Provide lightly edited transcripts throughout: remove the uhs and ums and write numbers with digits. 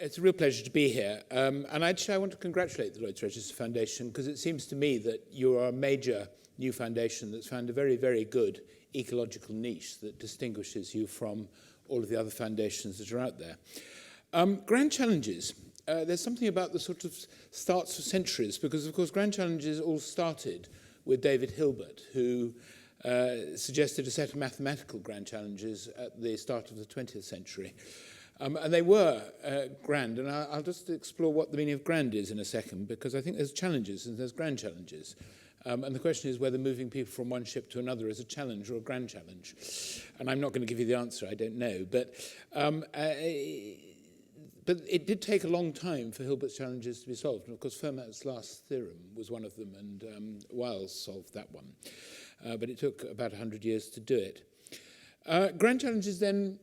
It's a real pleasure to be here. And actually, I want to congratulate the Lloyd's Register Foundation, because it seems to me that you are a major new foundation that's found a very, very good ecological niche that distinguishes you from all of the other foundations that are out there. Grand challenges. There's something about the sort of starts for centuries, because, of course, grand challenges all started with David Hilbert, who suggested a set of mathematical grand challenges at the start of the 20th century. And they were grand, and I'll just explore what the meaning of grand is in a second, because I think there's challenges and there's grand challenges. And the question is whether moving people from one ship to another is a challenge or a grand challenge. And I'm not going to give you the answer, I don't know. But it did take a long time for Hilbert's challenges to be solved. And of course, Fermat's last theorem was one of them, and Wiles solved that one. But it took about 100 years to do it. Grand challenges then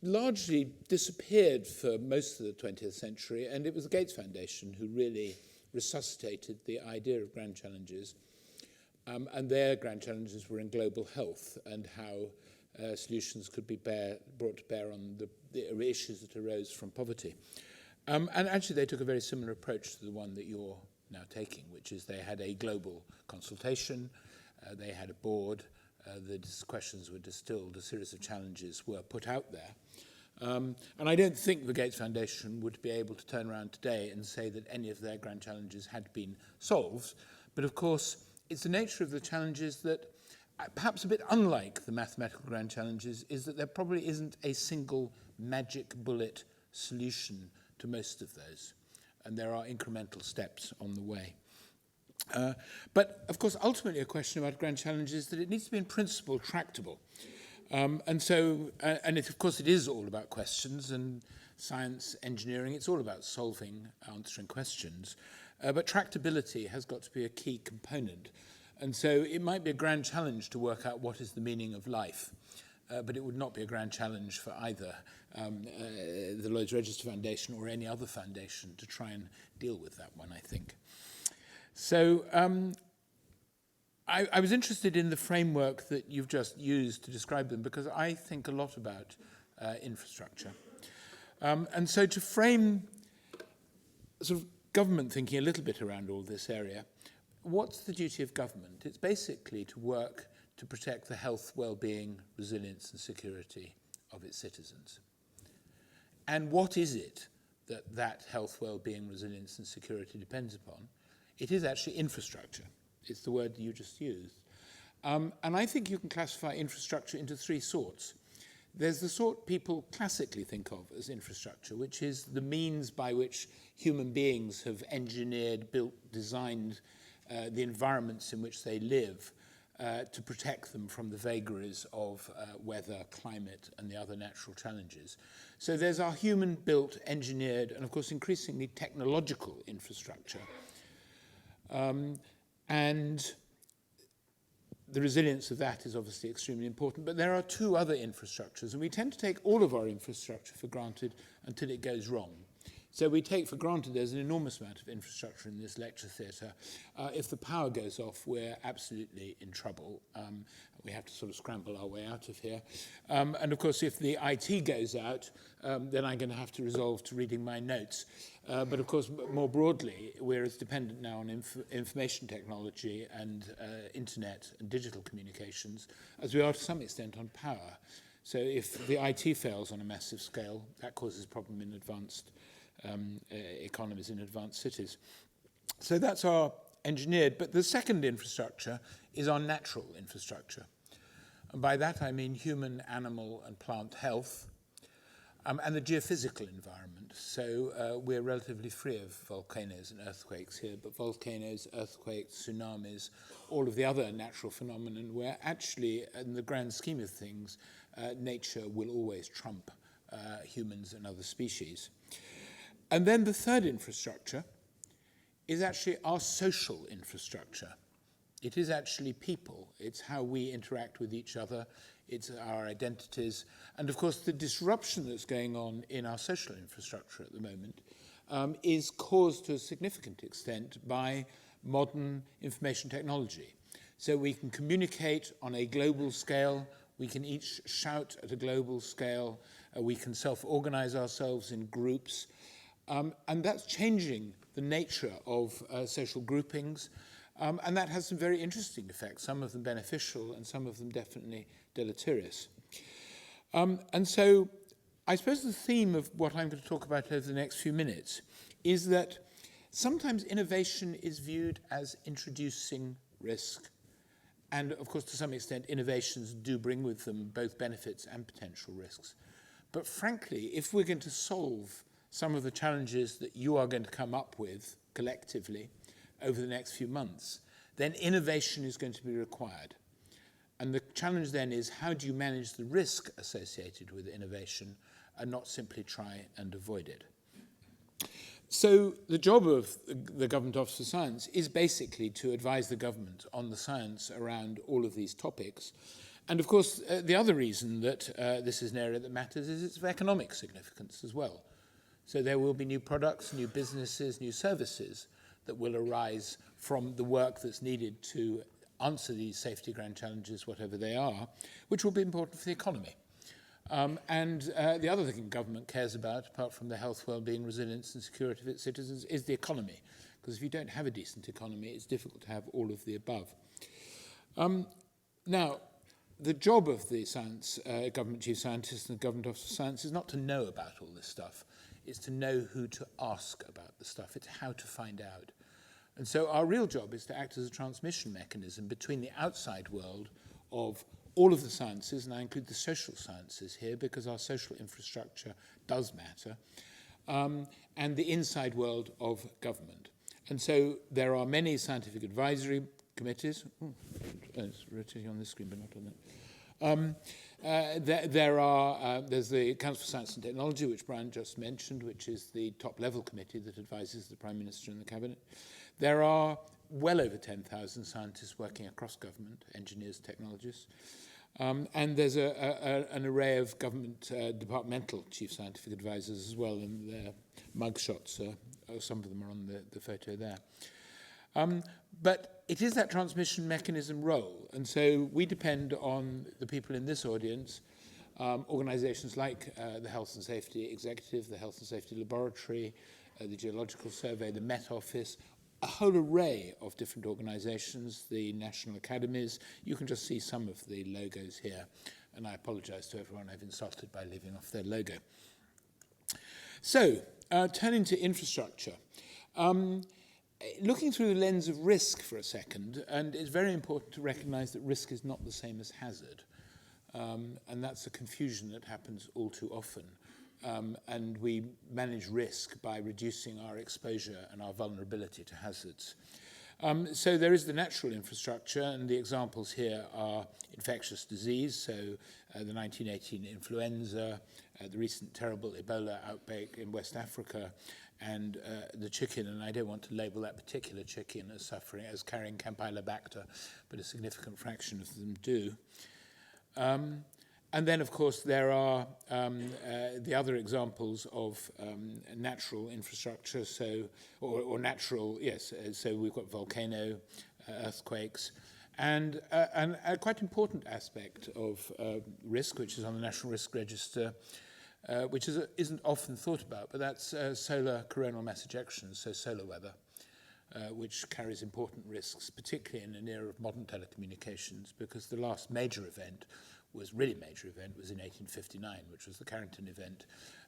largely disappeared for most of the 20th century, and it was the Gates Foundation who really resuscitated the idea of grand challenges. And their grand challenges were in global health and how solutions could be brought to bear on the issues that arose from poverty. And actually, they took a very similar approach to the one that you're now taking, which is they had a global consultation, they had a board, the questions were distilled, a series of challenges were put out there. And I don't think the Gates Foundation would be able to turn around today and say that any of their grand challenges had been solved. But of course, it's the nature of the challenges that, perhaps a bit unlike the mathematical grand challenges, is that there probably isn't a single magic bullet solution to most of those. And there are incremental steps on the way. But of course, ultimately a question about grand challenges is that it needs to be in principle tractable. Of course it is all about questions, and science, engineering, it's all about solving, answering questions. But tractability has got to be a key component. And so it might be a grand challenge to work out what is the meaning of life, but it would not be a grand challenge for either the Lloyd's Register Foundation or any other foundation to try and deal with that one, I think. So I was interested in the framework that you've just used to describe them, because I think a lot about infrastructure. And so to frame sort of government thinking a little bit around all this area, what's the duty of government? It's basically to work to protect the health, well-being, resilience and security of its citizens. And what is it that health, well-being, resilience and security depends upon? It is actually infrastructure. It's the word you just used. And I think you can classify infrastructure into three sorts. There's the sort people classically think of as infrastructure, which is the means by which human beings have engineered, built, designed the environments in which they live to protect them from the vagaries of weather, climate, and the other natural challenges. So there's our human-built, engineered, and of course increasingly technological infrastructure. And the resilience of that is obviously extremely important. But there are two other infrastructures, and we tend to take all of our infrastructure for granted until it goes wrong. So we take for granted there's an enormous amount of infrastructure in this lecture theatre. If the power goes off, we're absolutely in trouble. We have to sort of scramble our way out of here. And of course, if the IT goes out, then I'm going to have to resolve to reading my notes. But of course, more broadly, we're as dependent now on information technology and internet and digital communications as we are to some extent on power. So if the IT fails on a massive scale, that causes a problem in advanced economies in advanced cities. So that's our engineered. But the second infrastructure is our natural infrastructure. And by that I mean human, animal and plant health, and the geophysical environment. So we're relatively free of volcanoes and earthquakes here, but volcanoes, earthquakes, tsunamis, all of the other natural phenomena, where actually, in the grand scheme of things, nature will always trump humans and other species. And then the third infrastructure is actually our social infrastructure. It is actually people. It's how we interact with each other. It's our identities. And of course, the disruption that's going on in our social infrastructure at the moment is caused to a significant extent by modern information technology. So we can communicate on a global scale. We can each shout at a global scale. We can self-organize ourselves in groups. And that's changing the nature of social groupings. And that has some very interesting effects, some of them beneficial and some of them definitely deleterious. And so I suppose the theme of what I'm going to talk about over the next few minutes is that sometimes innovation is viewed as introducing risk. And of course, to some extent, innovations do bring with them both benefits and potential risks. But frankly, if we're going to solve some of the challenges that you are going to come up with collectively over the next few months, then innovation is going to be required. And the challenge then is, how do you manage the risk associated with innovation and not simply try and avoid it? So the job of the Government Office for Science is basically to advise the government on the science around all of these topics. And of course, the other reason that this is an area that matters is its of economic significance as well. So there will be new products, new businesses, new services that will arise from the work that's needed to answer these safety ground challenges, whatever they are, which will be important for the economy. And the other thing government cares about, apart from the health, well-being, resilience and security of its citizens, is the economy. Because if you don't have a decent economy, it's difficult to have all of the above. Now, the job of the science, government chief scientist and the government office of science is not to know about all this stuff. It's to know who to ask about the stuff. It's how to find out. And so our real job is to act as a transmission mechanism between the outside world of all of the sciences, and I include the social sciences here because our social infrastructure does matter, and the inside world of government. And so there are many scientific advisory committees. It's rotating on this screen, but not on that. There's the Council for Science and Technology, which Brian just mentioned, which is the top-level committee that advises the Prime Minister and the Cabinet. There are well over 10,000 scientists working across government, engineers, technologists. And there's an array of government departmental chief scientific advisors as well, and their mugshots, some of them are on the photo there. But it is that transmission mechanism role, and so we depend on the people in this audience, organisations like the Health and Safety Executive, the Health and Safety Laboratory, the Geological Survey, the Met Office, a whole array of different organisations, the national academies. You can just see some of the logos here, and I apologise to everyone I've insulted by leaving off their logo. So, turning to infrastructure. Looking through the lens of risk for a second, and it's very important to recognise that risk is not the same as hazard. And that's a confusion that happens all too often. And we manage risk by reducing our exposure and our vulnerability to hazards. So there is the natural infrastructure, and the examples here are infectious disease, so the 1918 influenza, the recent terrible Ebola outbreak in West Africa, and the chicken, and I don't want to label that particular chicken as suffering, as carrying Campylobacter, but a significant fraction of them do. And then, of course, there are the other examples of natural infrastructure, so or natural, yes. So we've got volcano, earthquakes, and a quite important aspect of risk, which is on the National Risk Register, which isn't often thought about, but that's solar coronal mass ejections, so solar weather, which carries important risks, particularly in an era of modern telecommunications, because the last major event was in 1859, which was the Carrington event,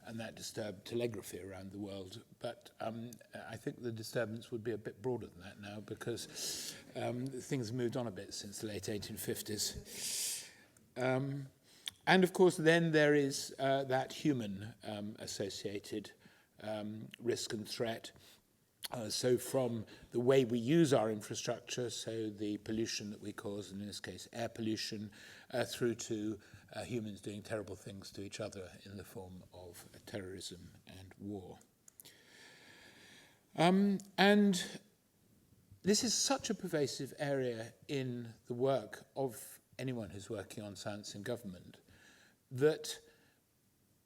and that disturbed telegraphy around the world. But I think the disturbance would be a bit broader than that now, because things have moved on a bit since the late 1850s. And of course, then there is that human associated risk and threat. So from the way we use our infrastructure, so the pollution that we cause, and in this case air pollution, through to humans doing terrible things to each other in the form of terrorism and war. And this is such a pervasive area in the work of anyone who's working on science in government that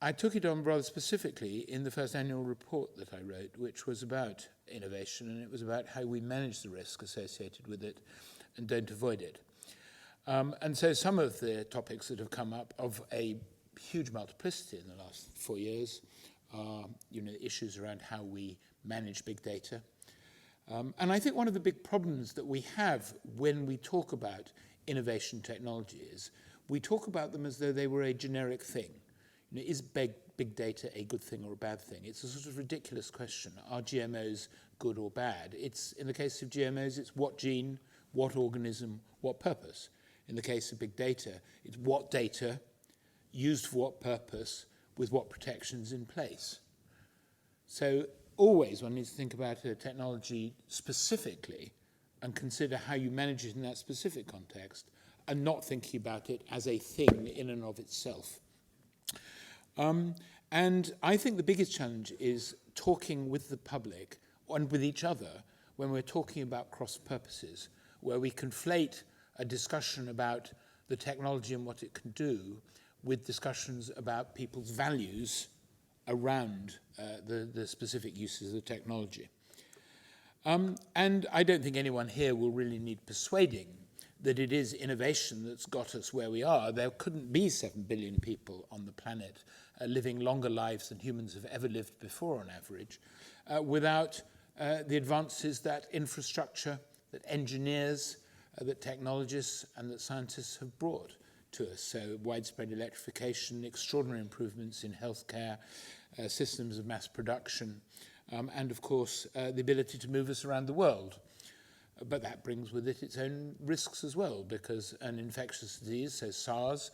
I took it on rather specifically in the first annual report that I wrote, which was about innovation, and it was about how we manage the risk associated with it and don't avoid it. And so some of the topics that have come up of a huge multiplicity in the last 4 years are, issues around how we manage big data. And I think one of the big problems that we have when we talk about innovation technology is we talk about them as though they were a generic thing. Is big data a good thing or a bad thing? It's a sort of ridiculous question. Are GMOs good or bad? It's, in the case of GMOs, it's what gene, what organism, what purpose. In the case of big data, it's what data, used for what purpose, with what protections in place. So always one needs to think about a technology specifically and consider how you manage it in that specific context, and not thinking about it as a thing in and of itself. And I think the biggest challenge is talking with the public and with each other when we're talking about cross purposes, where we conflate a discussion about the technology and what it can do with discussions about people's values around the specific uses of the technology. And I don't think anyone here will really need persuading that it is innovation that's got us where we are. There couldn't be 7 billion people on the planet living longer lives than humans have ever lived before on average, without the advances that infrastructure, that engineers, that technologists and that scientists have brought to us. So widespread electrification, extraordinary improvements in healthcare, systems of mass production, and of course the ability to move us around the world. But that brings with it its own risks as well, because an infectious disease, so SARS,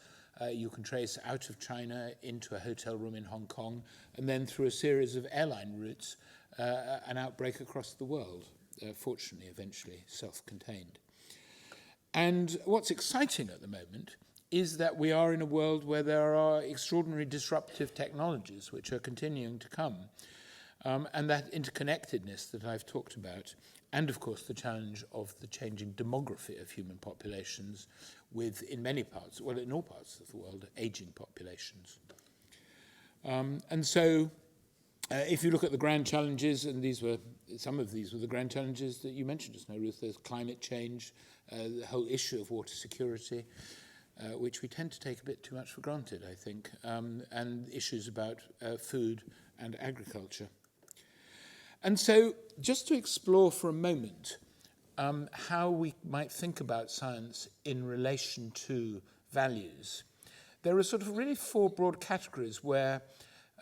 you can trace out of China into a hotel room in Hong Kong, and then through a series of airline routes, an outbreak across the world, fortunately, eventually self-contained. And what's exciting at the moment is that we are in a world where there are extraordinary disruptive technologies which are continuing to come, and that interconnectedness that I've talked about, and of course the challenge of the changing demography of human populations with, in many parts, well, in all parts of the world, aging populations. And so if you look at the grand challenges, and some of these were the grand challenges that you mentioned just now, Ruth, there's climate change, the whole issue of water security, which we tend to take a bit too much for granted, I think, and issues about food and agriculture. And so just to explore for a moment how we might think about science in relation to values, there are sort of really 4 broad categories where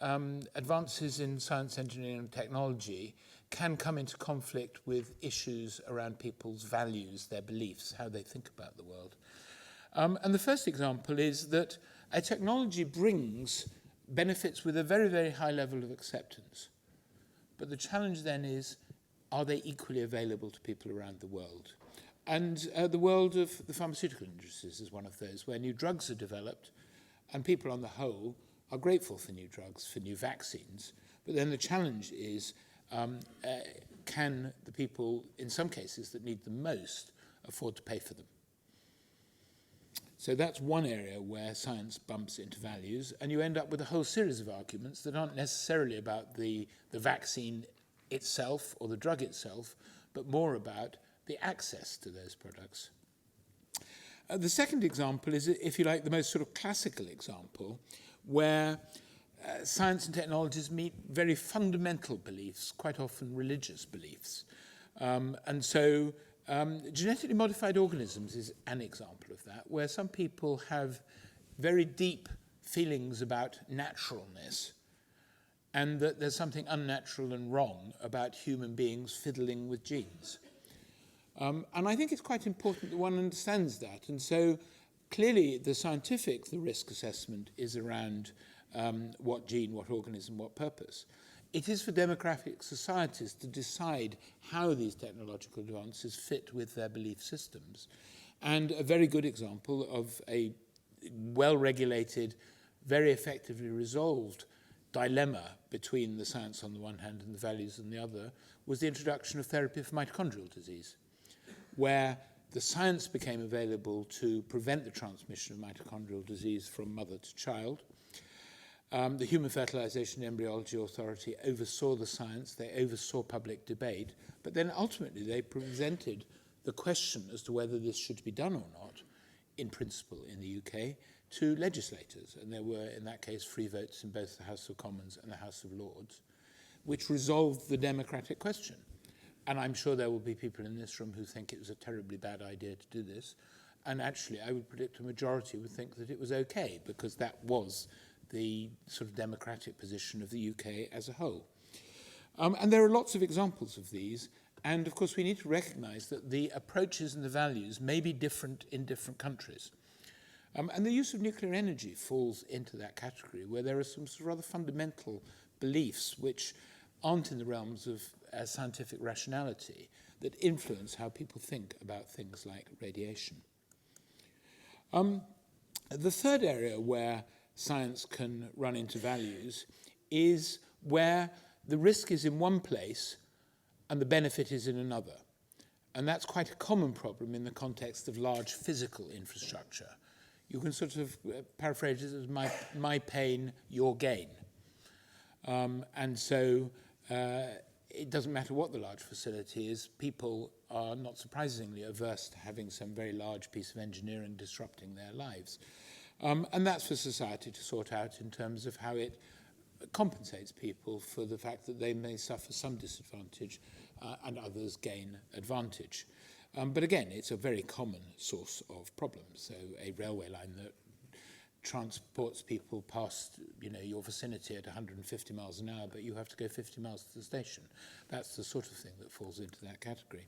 advances in science, engineering and technology can come into conflict with issues around people's values, their beliefs, how they think about the world. And the first example is that a technology brings benefits with a very, very high level of acceptance. But the challenge then is, are they equally available to people around the world? And the world of the pharmaceutical industries is one of those, where new drugs are developed, and people on the whole are grateful for new drugs, for new vaccines. But then the challenge is, can the people, in some cases, that need them most, afford to pay for them? So that's one area where science bumps into values, and you end up with a whole series of arguments that aren't necessarily about the vaccine itself or the drug itself, but more about the access to those products. The second example is, if you like, the most sort of classical example, where science and technologies meet very fundamental beliefs, quite often religious beliefs. And so genetically modified organisms is an example of that, where some people have very deep feelings about naturalness, and that there's something unnatural and wrong about human beings fiddling with genes. And I think it's quite important that one understands that. And so clearly the risk assessment is around what gene, what organism, what purpose. It is for democratic societies to decide how these technological advances fit with their belief systems. And a very good example of a well-regulated, very effectively resolved dilemma between the science on the one hand and the values on the other was the introduction of therapy for mitochondrial disease, where the science became available to prevent the transmission of mitochondrial disease from mother to child. The Human Fertilization and Embryology Authority oversaw the science, they oversaw public debate, but then ultimately they presented the question as to whether this should be done or not in principle in the UK, to legislators. And there were, in that case, free votes in both the House of Commons and the House of Lords, which resolved the democratic question. And I'm sure there will be people in this room who think it was a terribly bad idea to do this. And actually, I would predict a majority would think that it was okay, because that was the sort of democratic position of the UK as a whole. And there are lots of examples of these. And of course, we need to recognize that the approaches and the values may be different in different countries. And the use of nuclear energy falls into that category, where there are some sort of rather fundamental beliefs which aren't in the realms of scientific rationality that influence how people think about things like radiation. The third area where science can run into values is where the risk is in one place and the benefit is in another. And that's quite a common problem in the context of large physical infrastructure. You can sort of paraphrase it as my pain, your gain. And so it doesn't matter what the large facility is, people are not surprisingly averse to having some very large piece of engineering disrupting their lives. And that's for society to sort out in terms of how it compensates people for the fact that they may suffer some disadvantage and others gain advantage. But again, it's a very common source of problems. So a railway line that transports people past, your vicinity at 150 miles an hour, but you have to go 50 miles to the station. That's the sort of thing that falls into that category.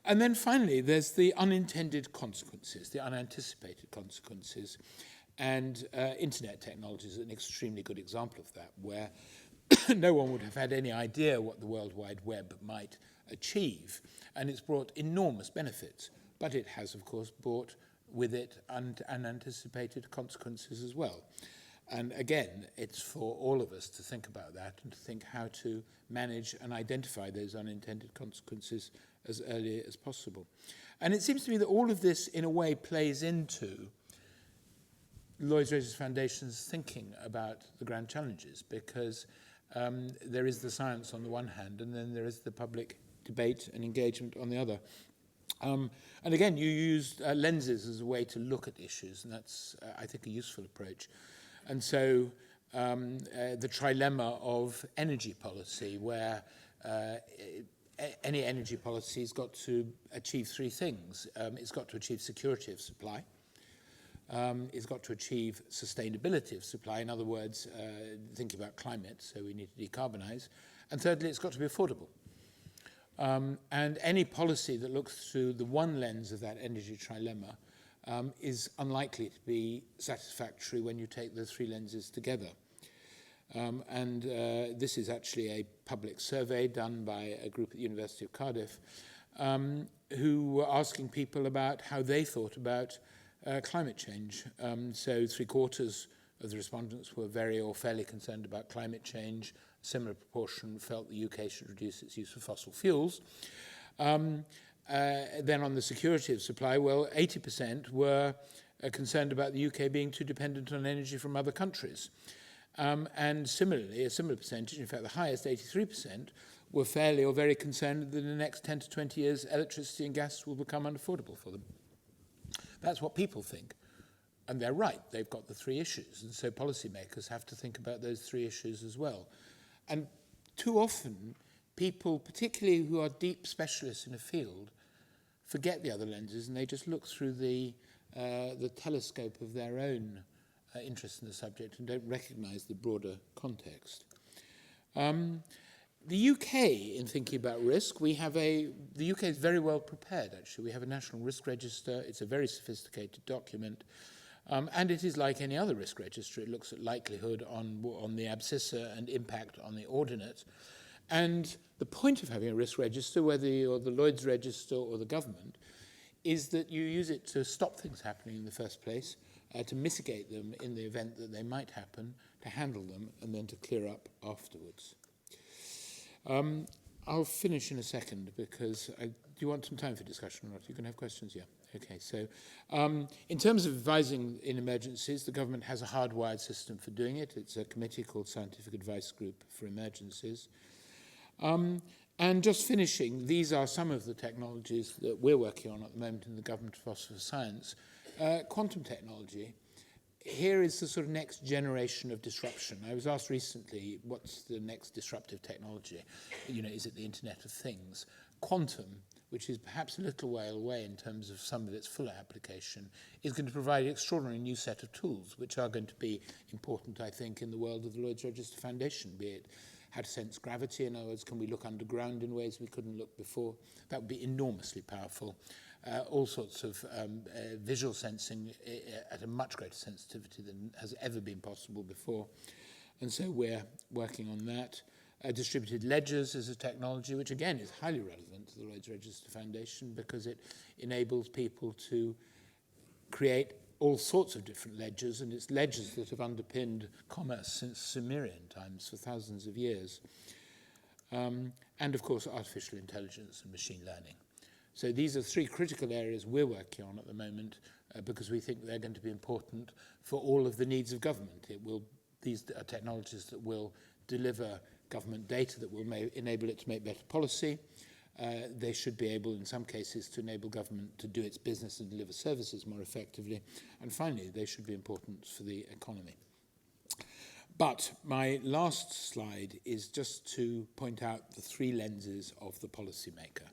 And then finally, there's the unintended consequences, the unanticipated consequences. And internet technology is an extremely good example of that, where no one would have had any idea what the World Wide Web might achieve. And it's brought enormous benefits, but it has, of course, brought with it unanticipated consequences as well. And again, it's for all of us to think about that and to think how to manage and identify those unintended consequences as early as possible. And it seems to me that all of this, in a way, plays into Lloyd's Register Foundation's thinking about the grand challenges, because there is the science on the one hand, and then there is the public debate and engagement on the other. And again, you used lenses as a way to look at issues, and that's, I think, a useful approach. And so the trilemma of energy policy, where any energy policy has got to achieve three things. It's got to achieve security of supply. It's got to achieve sustainability of supply. In other words, thinking about climate, so we need to decarbonize. And thirdly, it's got to be affordable. And any policy that looks through the one lens of that energy trilemma is unlikely to be satisfactory when you take the three lenses together. And this is actually a public survey done by a group at the University of Cardiff who were asking people about how they thought about climate change. So 3/4 of the respondents were very or fairly concerned about climate change. A similar proportion felt the UK should reduce its use of fossil fuels. Then on the security of supply, well, 80% were concerned about the UK being too dependent on energy from other countries. And similarly, a similar percentage, in fact the highest, 83%, were fairly or very concerned that in the next 10 to 20 years electricity and gas will become unaffordable for them. That's what people think. And they're right, they've got the three issues. And so policymakers have to think about those three issues as well. And too often, people, particularly who are deep specialists in a field, forget the other lenses and they just look through the telescope of their own interest in the subject and don't recognize the broader context. The UK, in thinking about risk, the UK is very well prepared, actually. We have a national risk register. It's a very sophisticated document. And it is like any other risk register. It looks at likelihood on the abscissa and impact on the ordinate. And the point of having a risk register, whether you're the Lloyd's Register or the government, is that you use it to stop things happening in the first place, to mitigate them in the event that they might happen, to handle them, and then to clear up afterwards. I'll finish in a second because do you want some time for discussion or not? You can have questions, yeah. Okay, so in terms of advising in emergencies, the government has a hardwired system for doing it. It's a committee called Scientific Advice Group for Emergencies. And just finishing, these are some of the technologies that we're working on at the moment in the Government of Philosophy of Science Quantum technology. Here is the sort of next generation of disruption. I was asked recently, what's the next disruptive technology? You know, is it the Internet of Things? Quantum, which is perhaps a little way away in terms of some of its fuller application, is going to provide an extraordinary new set of tools, which are going to be important, I think, in the world of the Lloyd's Register Foundation, be it how to sense gravity. In other words, can we look underground in ways we couldn't look before? That would be enormously powerful. All sorts of visual sensing at a much greater sensitivity than has ever been possible before. And so we're working on that. Distributed ledgers is a technology which, again, is highly relevant to the Lloyd's Register Foundation because it enables people to create all sorts of different ledgers, and it's ledgers that have underpinned commerce since Sumerian times for thousands of years. And, of course, artificial intelligence and machine learning. So these are three critical areas we're working on at the moment because we think they're going to be important for all of the needs of government. These are technologies that will deliver government data that will enable it to make better policy. They should be able, in some cases, to enable government to do its business and deliver services more effectively. And finally, they should be important for the economy. But my last slide is just to point out the three lenses of the policymaker,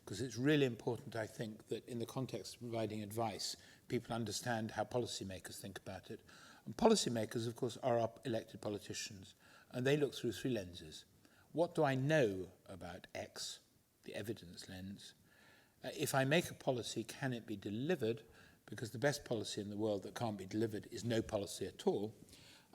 because it's really important, I think, that in the context of providing advice, people understand how policymakers think about it. And policymakers, of course, are our elected politicians, and they look through three lenses. What do I know about X, the evidence lens? If I make a policy, can it be delivered? Because the best policy in the world that can't be delivered is no policy at all.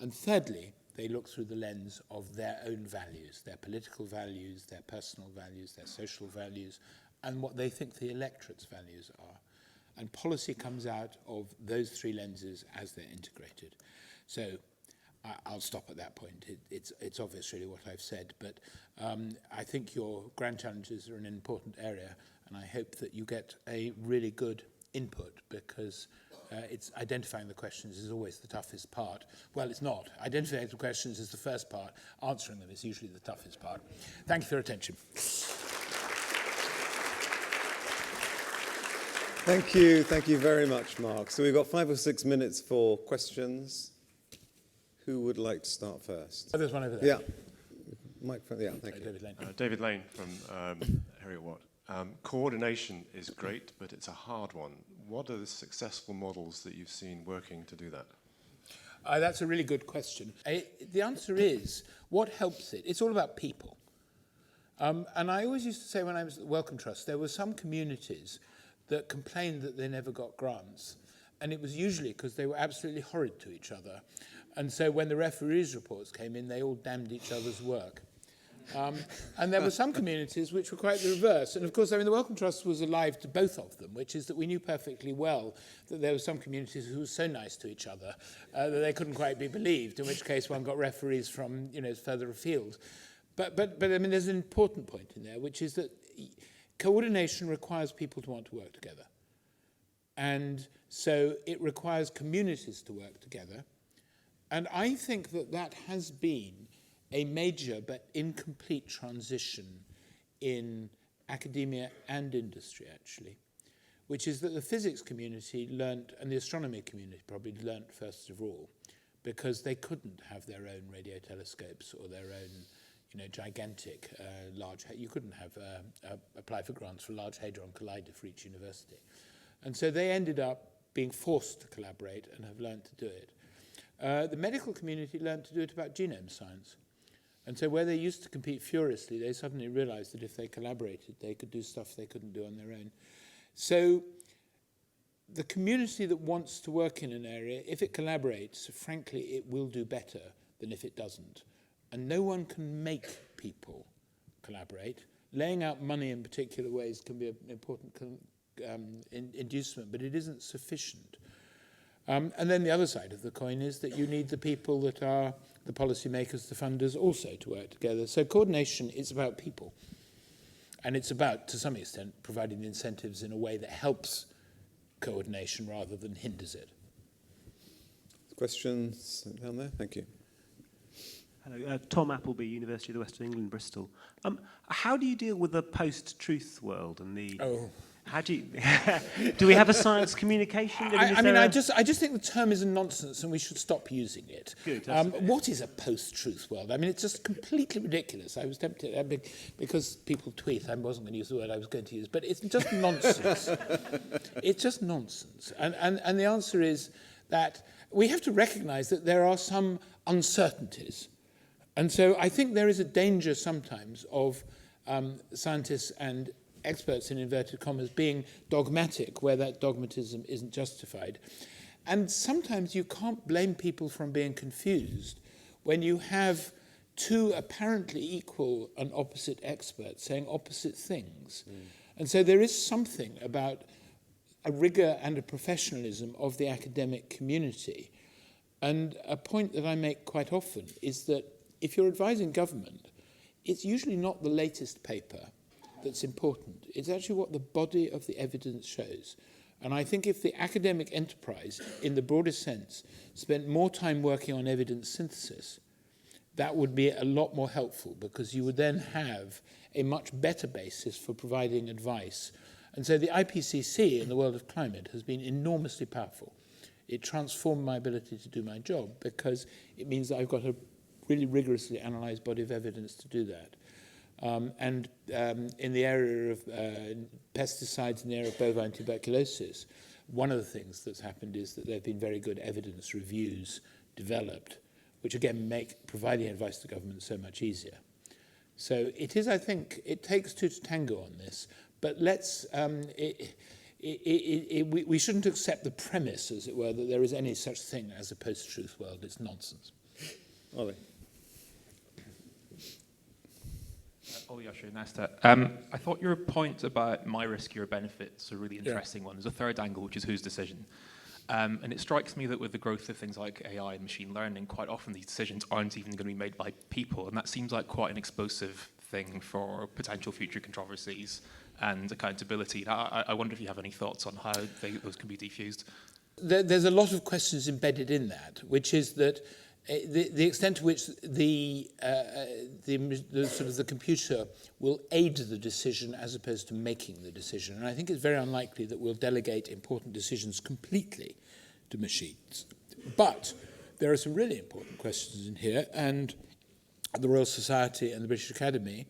And thirdly, they look through the lens of their own values, their political values, their personal values, their social values, and what they think the electorate's values are. And policy comes out of those three lenses as they're integrated. So I'll stop at that point. It's obvious really what I've said, but I think your grand challenges are an important area, and I hope that you get a really good input because it's identifying the questions is always the toughest part. Well, it's not. Identifying the questions is the first part. Answering them is usually the toughest part. Thank you for your attention. Thank you very much, Mark. So we've got 5 or 6 minutes for questions. Who would like to start first? Oh, there's one over there. Yeah. Microphone, yeah, thank you. David Lane. David Lane from Heriot-Watt. Coordination is great, but it's a hard one. What are the successful models that you've seen working to do that? That's a really good question. The answer is, what helps it? It's all about people. And I always used to say when I was at the Wellcome Trust, there were some communities that complained that they never got grants. And it was usually because they were absolutely horrid to each other. And so when the referees' reports came in, they all damned each other's work. And there were some communities which were quite the reverse. And of course, I mean, the Wellcome Trust was alive to both of them, which is that we knew perfectly well that there were some communities who were so nice to each other that they couldn't quite be believed, in which case one got referees from, further afield. But I mean, there's an important point in there, which is that coordination requires people to want to work together. And so it requires communities to work together. And I think that that has been a major but incomplete transition in academia and industry, actually, which is that the physics community learnt, and the astronomy community probably learnt first of all, because they couldn't have their own radio telescopes or their own gigantic large, you couldn't have apply for grants for a Large Hadron Collider for each university. And so they ended up being forced to collaborate and have learned to do it. The medical community learned to do it about genome science. And so where they used to compete furiously, they suddenly realized that if they collaborated, they could do stuff they couldn't do on their own. So the community that wants to work in an area, if it collaborates, frankly, it will do better than if it doesn't. And no one can make people collaborate. Laying out money in particular ways can be an important inducement, but it isn't sufficient. And then the other side of the coin is that you need the people that are the policymakers, the funders, also to work together. So coordination is about people. And it's about, to some extent, providing the incentives in a way that helps coordination rather than hinders it. Questions down there? Thank you. Hello, Tom Appleby, University of the West of England, Bristol. How do you deal with the post-truth world and the How do you, do we have a science communication? I mean, I just think the term is a nonsense and we should stop using it. Good, what is a post-truth world? I mean, it's just completely ridiculous. I was tempted, because people tweet, I wasn't going to use the word I was going to use, but it's just nonsense. It's just nonsense. And the answer is that we have to recognize that there are some uncertainties. And so I think there is a danger sometimes of scientists and experts in inverted commas being dogmatic where that dogmatism isn't justified. And sometimes you can't blame people from being confused when you have two apparently equal and opposite experts saying opposite things. And so there is something about a rigor and a professionalism of the academic community. And a point that I make quite often is that if you're advising government, it's usually not the latest paper that's important. It's actually what the body of the evidence shows. And I think if the academic enterprise, in the broadest sense, spent more time working on evidence synthesis, that would be a lot more helpful because you would then have a much better basis for providing advice. And so the IPCC in the world of climate has been enormously powerful. It transformed my ability to do my job because it means that I've got a really rigorously analysed body of evidence to do that. In the area of pesticides, in the area of bovine tuberculosis, one of the things that's happened is that there have been very good evidence reviews developed, which again make providing advice to government so much easier. So it is, I think, it takes two to tango on this, but let's, we shouldn't accept the premise, as it were, that there is any such thing as a post-truth world. It's nonsense. Ollie. Ollie Usher, Nesta. I thought your point about my risk, your benefits, a really interesting one. There's a third angle, which is whose decision. And it strikes me that with the growth of things like AI and machine learning, quite often these decisions aren't even going to be made by people. And that seems like quite an explosive thing for potential future controversies and accountability. I wonder if you have any thoughts on how those can be defused. There's a lot of questions embedded in that, which is that the extent to which the sort of the computer will aid the decision as opposed to making the decision. And I think it's very unlikely that we'll delegate important decisions completely to machines. But there are some really important questions in here, and the Royal Society and the British Academy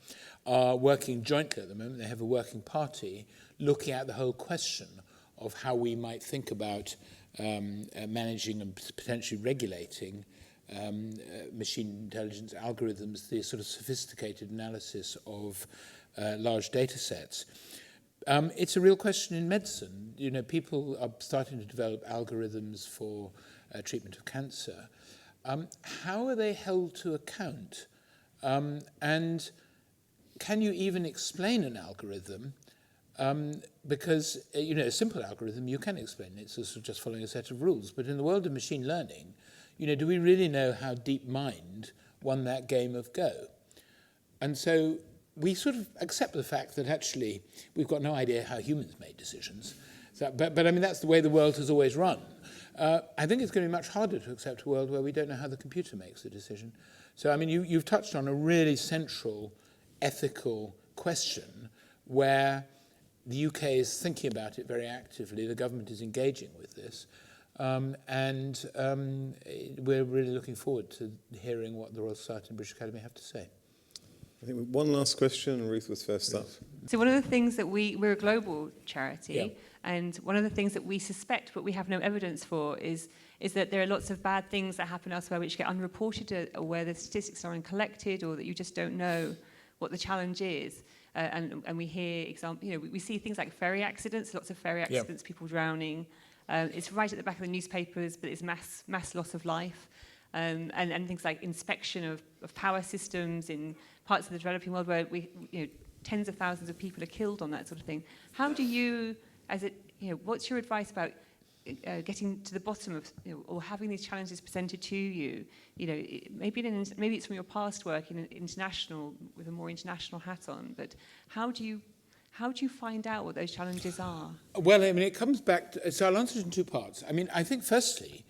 are working jointly at the moment. They have a working party looking at the whole question of how we might think about managing and potentially regulating machine intelligence algorithms, the sort of sophisticated analysis of large data sets. It's a real question in medicine. You know, people are starting to develop algorithms for treatment of cancer. How are they held to account? And can you even explain an algorithm? Because, you know, a simple algorithm, you can explain it. It's sort of just following a set of rules. But in the world of machine learning, you know, do we really know how DeepMind won that game of Go? And so we sort of accept the fact that actually we've got no idea how humans made decisions. So, but I mean, that's the way the world has always run. I think it's going to be much harder to accept a world where we don't know how the computer makes the decision. So, I mean, you've touched on a really central ethical question where the UK is thinking about it very actively. The government is engaging with this. And we're really looking forward to hearing what the Royal Society and British Academy have to say. I think one last question. Ruth was first up. So one of the things that we're a global charity, and one of the things that we suspect but we have no evidence for is that there are lots of bad things that happen elsewhere which get unreported, or where the statistics are uncollected, or that you just don't know what the challenge is. And we hear we see things like ferry accidents, lots of ferry accidents, people drowning. It's right at the back of the newspapers, but it's mass loss of life. And things like inspection of power systems in parts of the developing world where tens of thousands of people are killed on that sort of thing. How do you, what's your advice about getting to the bottom of, or having these challenges presented to you? Maybe it's from your past work in international, with a more international hat on, but how do you find out what those challenges are? Well, I mean, it comes back to, so I'll answer it in two parts. I mean, I think firstly,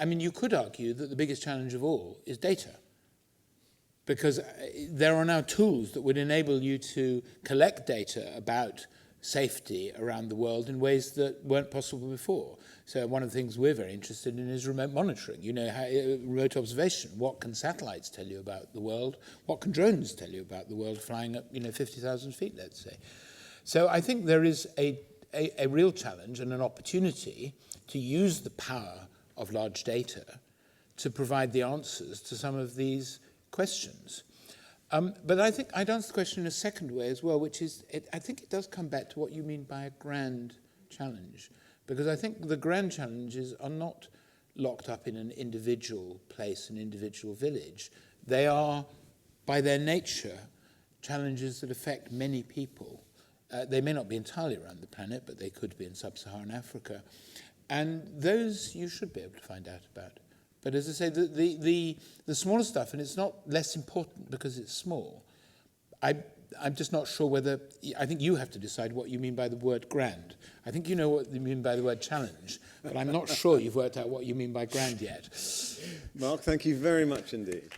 you could argue that the biggest challenge of all is data. Because there are now tools that would enable you to collect data about safety around the world in ways that weren't possible before. So one of the things we're very interested in is remote monitoring, remote observation. What can satellites tell you about the world? What can drones tell you about the world flying up, 50,000 feet, let's say? So I think there is a real challenge and an opportunity to use the power of large data to provide the answers to some of these questions. But I think I'd answer the question in a second way as well, which is, I think it does come back to what you mean by a grand challenge. Because I think the grand challenges are not locked up in an individual place, an individual village. They are, by their nature, challenges that affect many people. They may not be entirely around the planet, but they could be in sub-Saharan Africa. And those you should be able to find out about. But as I say, the smaller stuff, and it's not less important because it's small, I'm just not sure whether, I think you have to decide what you mean by the word grand. I think you know what you mean by the word challenge, but I'm not sure you've worked out what you mean by grand yet. Mark, thank you very much indeed.